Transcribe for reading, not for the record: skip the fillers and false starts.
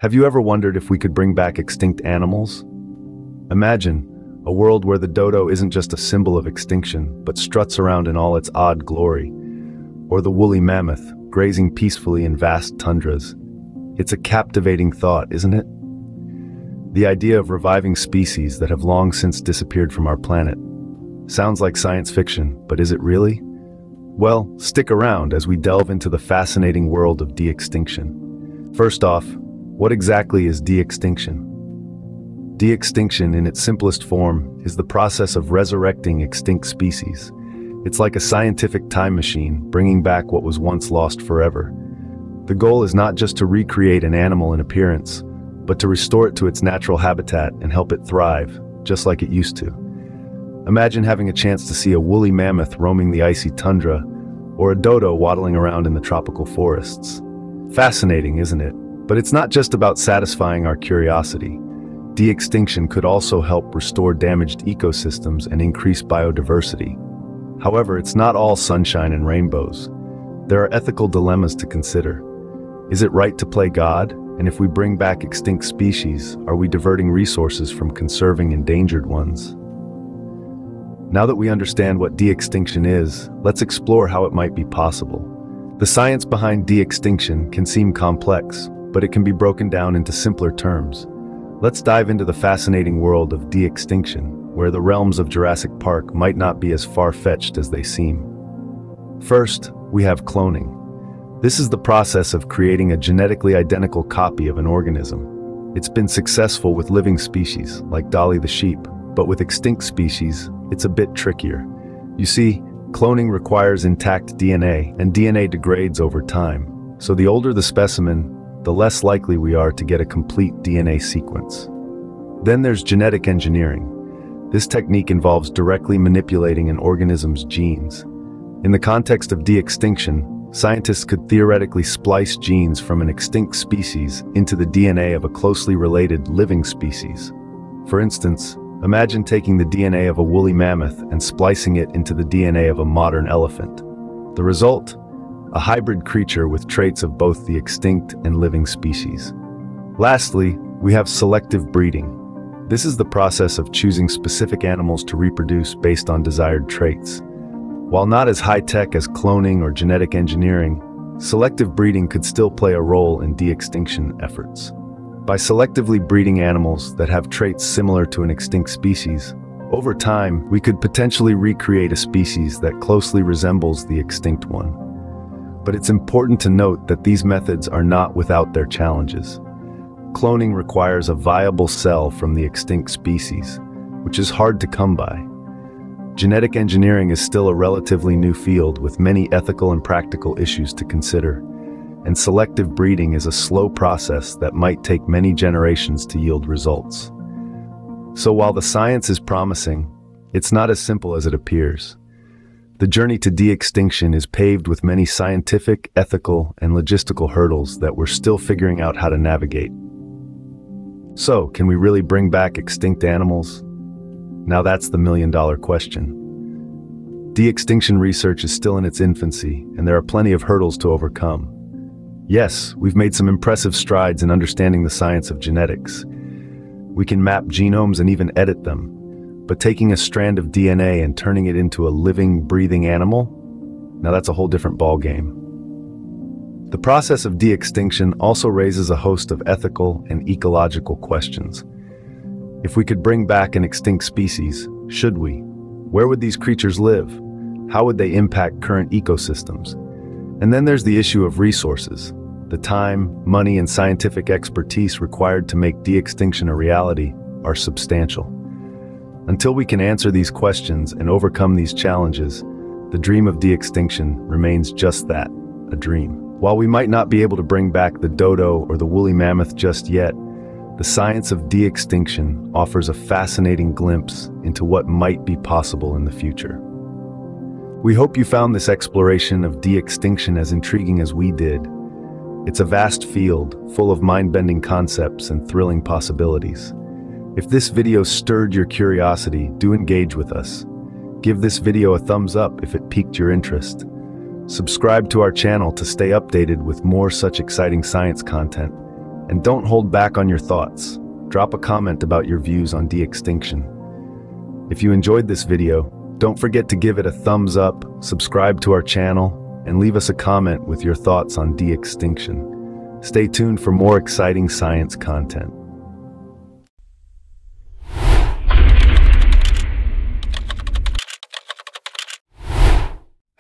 Have you ever wondered if we could bring back extinct animals? Imagine a world where the dodo isn't just a symbol of extinction, but struts around in all its odd glory. Or the woolly mammoth, grazing peacefully in vast tundras. It's a captivating thought, isn't it? The idea of reviving species that have long since disappeared from our planet. Sounds like science fiction, but is it really? Well, stick around as we delve into the fascinating world of de-extinction. First off, what exactly is de-extinction? De-extinction, in its simplest form, is the process of resurrecting extinct species. It's like a scientific time machine, bringing back what was once lost forever. The goal is not just to recreate an animal in appearance, but to restore it to its natural habitat and help it thrive, just like it used to. Imagine having a chance to see a woolly mammoth roaming the icy tundra, or a dodo waddling around in the tropical forests. Fascinating, isn't it? But it's not just about satisfying our curiosity. De-extinction could also help restore damaged ecosystems and increase biodiversity. However, it's not all sunshine and rainbows. There are ethical dilemmas to consider. Is it right to play God? And if we bring back extinct species, are we diverting resources from conserving endangered ones? Now that we understand what de-extinction is, let's explore how it might be possible. The science behind de-extinction can seem complex, but it can be broken down into simpler terms. Let's dive into the fascinating world of de-extinction, where the realms of Jurassic Park might not be as far-fetched as they seem. First, we have cloning. This is the process of creating a genetically identical copy of an organism. It's been successful with living species, like Dolly the sheep, but with extinct species, it's a bit trickier. You see, cloning requires intact DNA, and DNA degrades over time. So the older the specimen, the less likely we are to get a complete DNA sequence. Then there's genetic engineering. This technique involves directly manipulating an organism's genes. In the context of de-extinction, scientists could theoretically splice genes from an extinct species into the DNA of a closely related living species. For instance, imagine taking the DNA of a woolly mammoth and splicing it into the DNA of a modern elephant. The result? A hybrid creature with traits of both the extinct and living species. Lastly, we have selective breeding. This is the process of choosing specific animals to reproduce based on desired traits. While not as high-tech as cloning or genetic engineering, selective breeding could still play a role in de-extinction efforts. By selectively breeding animals that have traits similar to an extinct species, over time, we could potentially recreate a species that closely resembles the extinct one. But it's important to note that these methods are not without their challenges. Cloning requires a viable cell from the extinct species, which is hard to come by. Genetic engineering is still a relatively new field with many ethical and practical issues to consider, and selective breeding is a slow process that might take many generations to yield results. So while the science is promising, it's not as simple as it appears. The journey to de-extinction is paved with many scientific, ethical, and logistical hurdles that we're still figuring out how to navigate. So, can we really bring back extinct animals? Now that's the million-dollar question. De-extinction research is still in its infancy, and there are plenty of hurdles to overcome. Yes, we've made some impressive strides in understanding the science of genetics. We can map genomes and even edit them. But taking a strand of DNA and turning it into a living, breathing animal? Now that's a whole different ballgame. The process of de-extinction also raises a host of ethical and ecological questions. If we could bring back an extinct species, should we? Where would these creatures live? How would they impact current ecosystems? And then there's the issue of resources. The time, money, and scientific expertise required to make de-extinction a reality are substantial. Until we can answer these questions and overcome these challenges, the dream of de-extinction remains just that, a dream. While we might not be able to bring back the dodo or the woolly mammoth just yet, the science of de-extinction offers a fascinating glimpse into what might be possible in the future. We hope you found this exploration of de-extinction as intriguing as we did. It's a vast field, full of mind-bending concepts and thrilling possibilities. If this video stirred your curiosity, do engage with us. Give this video a thumbs up if it piqued your interest. Subscribe to our channel to stay updated with more such exciting science content. And don't hold back on your thoughts. Drop a comment about your views on de-extinction. If you enjoyed this video, don't forget to give it a thumbs up, subscribe to our channel, and leave us a comment with your thoughts on de-extinction. Stay tuned for more exciting science content.